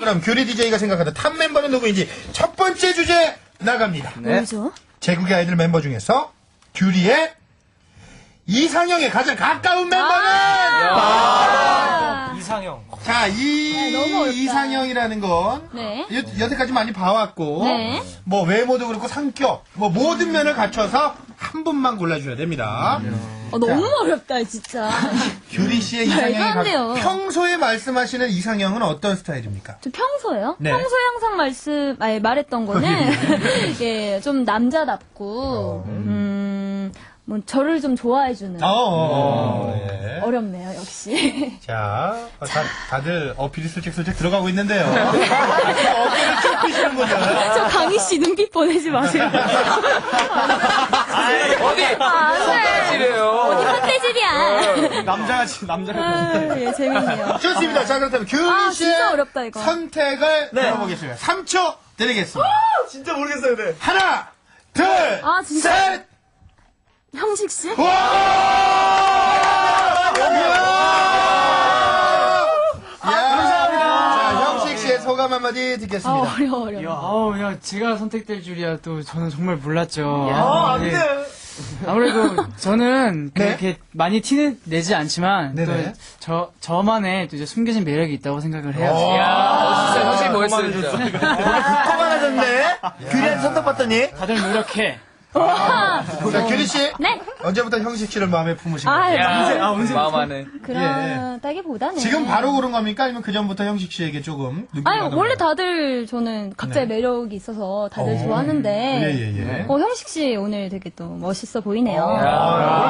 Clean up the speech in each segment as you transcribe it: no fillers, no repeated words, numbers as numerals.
그럼 규리 DJ가 생각하는 탑 멤버는 누구인지 첫 번째 주제 나갑니다. 뭐죠? 제국의 아이들 멤버 중에서 규리의 이상형에 가장 가까운 멤버는 이상형. 자, 너무 어렵다. 이상형이라는 건 네. 여태까지 많이 봐왔고 네. 뭐 외모도 그렇고 성격 뭐 모든 면을 갖춰서 한 분만 골라줘야 됩니다. 너무 어렵다, 진짜. 규리 씨의 말도 이상형이 안 돼요. 평소에 말씀하시는 이상형은 어떤 스타일입니까? 저 평소에요? 네. 평소에 항상 말했던 거는, 예, 좀 남자답고, 뭐, 저를 좀 좋아해주는. 예. 어렵네요, 역시. 자, 다들 어필이 슬쩍슬쩍 들어가고 있는데요. 어깨를 쭉 펴시는군요. 저 강희 씨 눈빛 보내지 마세요. 어디? 손가락질이에요. 어디 헛돼질이야. 남자같이. 예, 재밌네요. 좋습니다. 자, 그렇다면 규리 씨의 진짜 어렵다, 이거. 선택을 들어보겠습니다. 3초 드리겠습니다. 진짜 모르겠어요, 네. 하나, 둘, 진짜. 셋! 형식 씨? 와! 감사합니다. 자, 형식 씨의 소감 한마디 듣겠습니다. 어려워. 야, 제가 선택될 줄이야 또 저는 정말 몰랐죠. 안 네. 돼. 아무래도 저는 네. 그렇게 많많이 티는 내지 않지만 네네. 또 저만의 또 이제 숨겨진 매력이 있다고 생각을 해요. 진짜 형식 뭐였어요, 진짜. 커만해졌네. 규리한테 선택받더니. 다들 노력해. 자, 규리 씨. 네. 언제부터 형식 씨를 마음에 품으신 거예요? 마음 안에. 그렇다기보다는. 지금 바로 고른 겁니까? 아니면 그전부터 형식 씨에게 조금 느끼고 아니, 가던 원래 건가요? 다들 저는 각자의 매력이 있어서 다들 어. 좋아하는데. 예. 형식 씨 오늘 되게 또 멋있어 보이네요. 오늘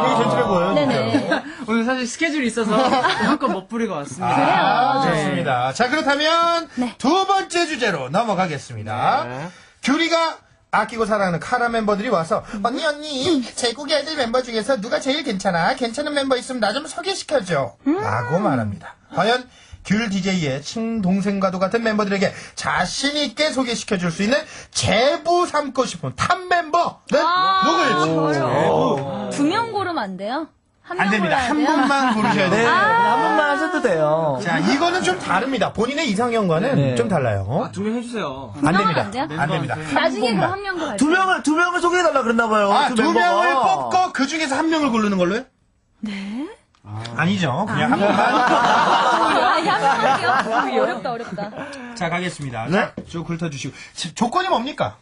되게 젠틀해 보여요. 네네. 오늘 사실 스케줄이 있어서 한껏 멋부리고 왔습니다. 그래요. 좋습니다. 자, 그렇다면 네. 두 번째 주제로 넘어가겠습니다. 규리가 아끼고 사랑하는 카라 멤버들이 와서 언니 제국의 아이들 멤버 중에서 누가 제일 괜찮은 멤버 있으면 나 좀 소개시켜줘 라고 말합니다. 과연 귤 DJ의 친동생과도 같은 멤버들에게 자신 있게 소개시켜줄 수 있는 제부 삼고 싶은 탑 멤버는 누구일지. 어려워. 2명 고르면 안 돼요? 한 명 안 됩니다. 골라야 한 돼요? 분만 고르셔야 네, 돼요. 한 번만 하셔도 돼요. 자, 이거는 좀 다릅니다. 본인의 이상형과는 네. 좀 달라요. 2명 해주세요. 안 명은 됩니다. 안 돼요? 안 됩니다. 나중에 분만. 그럼 한 명 더 할게요. 두 명을 소개해달라 그랬나봐요. 두 명을 뽑고 그 중에서 한 명을 고르는 걸로요? 네? 아니죠. 그냥 한 명만. 한 명 할게요. 어렵다. 자, 가겠습니다. 네? 자, 쭉 훑어주시고. 조건이 뭡니까?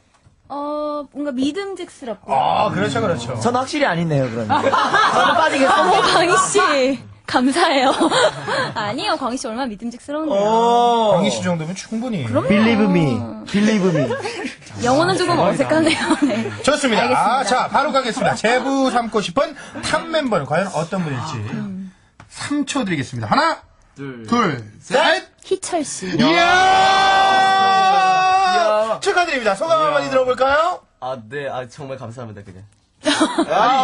뭔가 믿음직스럽고. 그렇죠. 저는 확실히 아니네요, 그러면. 저는 빠지겠습니다. 광희씨. 감사해요. 아니요, 광희씨 얼마나 믿음직스러운데요. 광희 씨 정도면 충분히. Believe me. Believe me. 영어는 조금 어색하네요. 네. 좋습니다. 알겠습니다. 자, 바로 가겠습니다. 제부 삼고 싶은 탑 멤버는 과연 어떤 분일지. 3초 드리겠습니다. 하나, 둘, 셋. 희철씨. 이야! 축하드립니다. 소감 한마디 들어볼까요? 네, 정말 감사합니다, 그냥.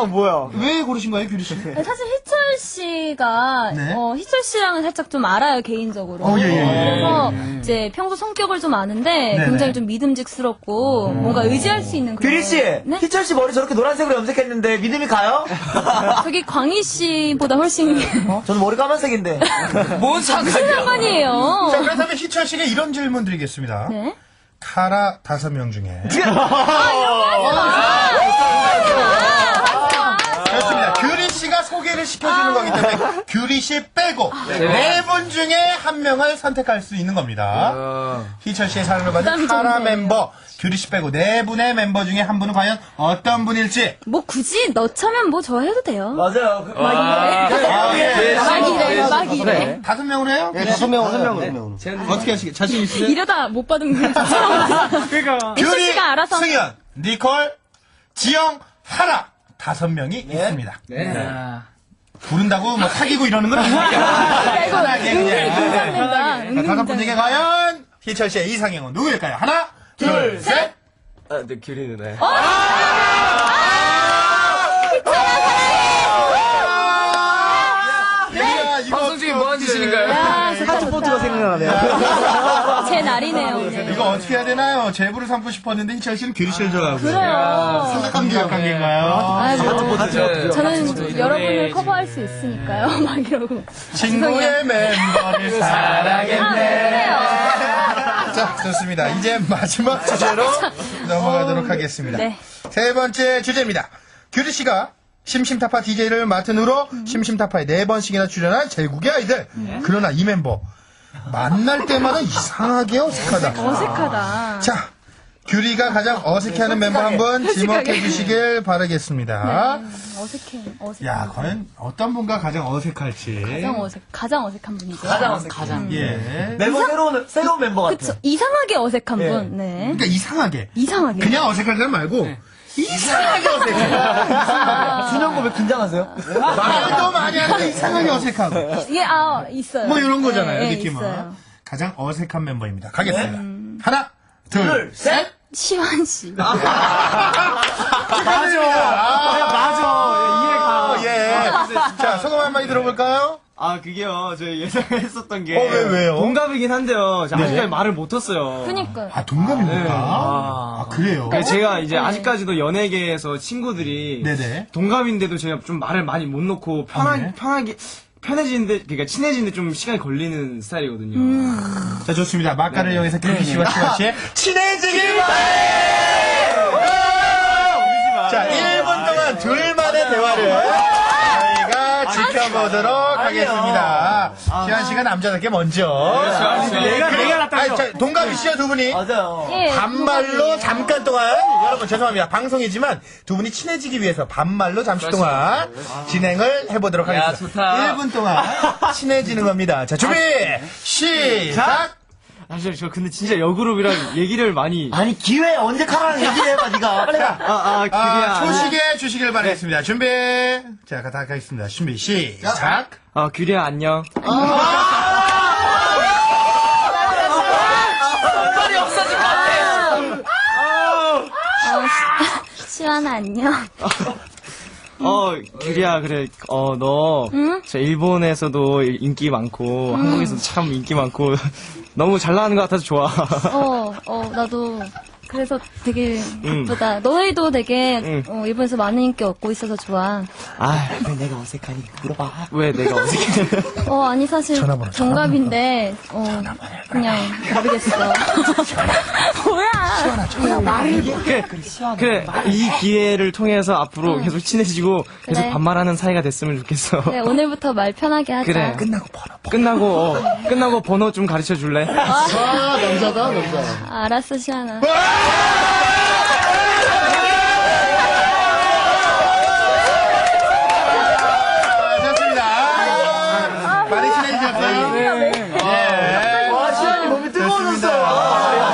뭐야. 왜 고르신 거예요, 규리 씨? 사실 희철 씨가 네. 희철 씨랑은 살짝 좀 알아요 개인적으로. 예. 그래서 이제 평소 성격을 좀 아는데 네네. 굉장히 좀 믿음직스럽고 뭔가 의지할 수 있는 그런. 규리 씨, 네? 희철 씨 머리 저렇게 노란색으로 염색했는데 믿음이 가요? 저기 광희 씨보다 훨씬 저는 머리 까만색인데. 뭔 무슨 상관이야? 상관이에요. 자, 그렇다면 희철 씨에게 이런 질문 드리겠습니다. 네. 카라 5명 중에. 그렇습니다. 규리 씨가 소개를 시켜주는 거기 때문에 규리 씨 빼고 네 분 중에 한 명을 선택할 수 있는 겁니다. 희철 씨의 사랑을 받은 부담이 카라 좀 되네요. 멤버 규리 씨 빼고 네 분의 멤버 중에 한 분은 과연 어떤 분일지. 뭐 굳이 넣자면 뭐 저 해도 돼요. 맞아요. 막 이래. 5명으로 해요? 네, 5명으로. 어떻게 하시게? 자신 있으세요? 이러다 못 받은 거 처음. 그러니까 규리, 씨가 알아서. 승현, 니콜, 지영, 하나 5명이 있습니다. 부른다고 뭐 사귀고 이러는 건 아니니까. 편하게 그냥. 자, 5분 중에 과연 희철 씨의 이상형은 누구일까요? 하나, 둘, 셋. 네, 규리 누나요. 방송 중에 뭐 하는 짓인가요? 하트포트가 생각나네요. 제 날이네요. 오늘. 이거 어떻게 해야 되나요? 제부를 삼고 싶었는데 희철 씨는 규리 씨를 좋아하고. 그래요. 삼각관계인가요? 저는 여러분을 커버할 수 있으니까요. 막 이러고. 친구의 멤버를 사랑했네. 그래요. 자, 좋습니다. 이제 마지막 주제로 넘어가도록 하겠습니다. 네. 세 번째 주제입니다. 규리 씨가 심심타파 DJ를 맡은 후로 심심타파에 4번씩이나 출연한 제국의 아이들. 그러나 이 멤버 만날 때마다 이상하게 어색하다. 어색하다. 자, 규리가 가장 어색해하는 멤버 한 분 지목해 주시길 바라겠습니다. 어색해. 야, 과연 어떤 분과 가장 어색할지. 가장 어색한 분이죠. 가장. 예. 멤버 새로운 멤버 같아. 그쵸. 이상하게 어색한 분. 네. 그러니까 이상하게. 이상하게. 그냥 어색할 사람 말고 이상하게 어색해. 준영고 왜 긴장하세요? 말도 많이 하는데 이상하게 어색하고. 이게, 있어요. 뭐 이런 거잖아요, 네, 느낌은. 있어요. 가장 어색한 멤버입니다. 가겠습니다. 하나, 둘, 셋! 시환 씨. 맞아. 맞아. 이해가. 예. 자, 소감 한마디 들어볼까요? 아, 그게요. 저희 예상했었던 게. 왜요? 동갑이긴 한데요. 제가 아직까지 말을 못 텄어요. 그니까요. 동갑입니까? 그래요? 제가 이제 아직까지도 연예계에서 친구들이 네네. 동갑인데도 제가 좀 말을 많이 못 놓고 편해지는데, 그러니까 친해지는데 좀 시간이 걸리는 스타일이거든요. 자, 좋습니다. 마카를 이용해서 규리 씨와 시원 씨의 친해지길 바래! 자, 1분 동안 둘만의 대화를 저희가 지켜보도록 하겠습니다. 시원 씨가 남자답게 먼저. 내가 낫다죠. 동갑이시죠, 두 분이? 맞아요. 예, 반말로 잠깐 동안, 여러분 죄송합니다. 방송이지만 두 분이 친해지기 위해서 반말로 잠시 동안 진행을 해보도록 하겠습니다. 좋다. 1분 동안 친해지는 겁니다. 자, 준비, 시작! 저 근데 진짜 여그룹이랑 얘기를 많이. 아니, 기회 언제 카라랑 얘기를 해봐, 니가. 빨리 가. 규리야. 초식에 주시길 바라겠습니다. 준비, 자, 가겠습니다. 준비, 시작! 규리야, 안녕. 시환아, 안녕. 규리야, 그래, 너, 저 일본에서도 인기 많고, 한국에서도 참 인기 많고, 너무 잘 나가는 것 같아서 좋아. 나도. 그래서 되게 예쁘다. 너희도 되게 일본에서 많은 인기 얻고 있어서 좋아. 왜 내가 어색하니? 물어봐. 왜 내가 어색해? 아니 사실 동갑인데 그냥 모르겠어. 뭐야? 그래, 이 기회를 통해서 앞으로 계속 친해지고, 계속 그래. 반말하는 사이가 됐으면 좋겠어. 그래, 오늘부터 말 편하게 하자. 그래. 끝나고 번호 좀 가르쳐 줄래? 알았어, 시환아. 좋습니다. 많이 친해지셨어요? 예. 시간이 몸이 뜨거워졌어.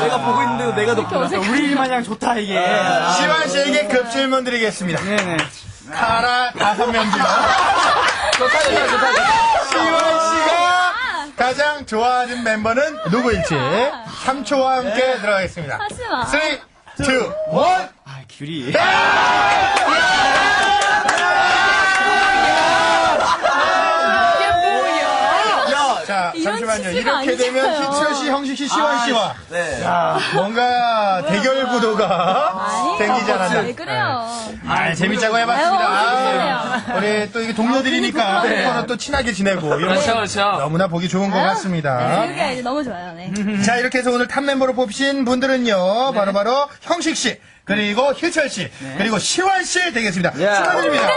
내가 보고 있는데도 내가 더 우리 마냥 좋다, 이게. 시완 씨에게 급 질문 드리겠습니다. 네네. 카라 5명 중 좋다. 시완 씨가 가장 좋아하는 멤버는 누구일지 3초와 함께 들어가겠습니다. 하지 마. 3, 2, 1. 규리. 자, 이런 잠시만요. 치즈가 이렇게 되면 아니잖아요. 희철 씨, 형식 씨, 시완 씨와 네. 뭔가 대결 구도가 생기지 않았나. 왜 그래요? 재밌자고 아유, 해봤습니다. 우리 또 이게 동료들이니까 서로 또 친하게 지내고 이런 거 그렇죠. 너무나 보기 좋은 것 같습니다. 이게 이제 너무 좋아요. 네. 자, 이렇게 해서 오늘 탑 멤버로 뽑힌 분들은요, 바로바로 형식 씨, 그리고 희철 씨, 그리고 시완 씨 되겠습니다. 축하드립니다.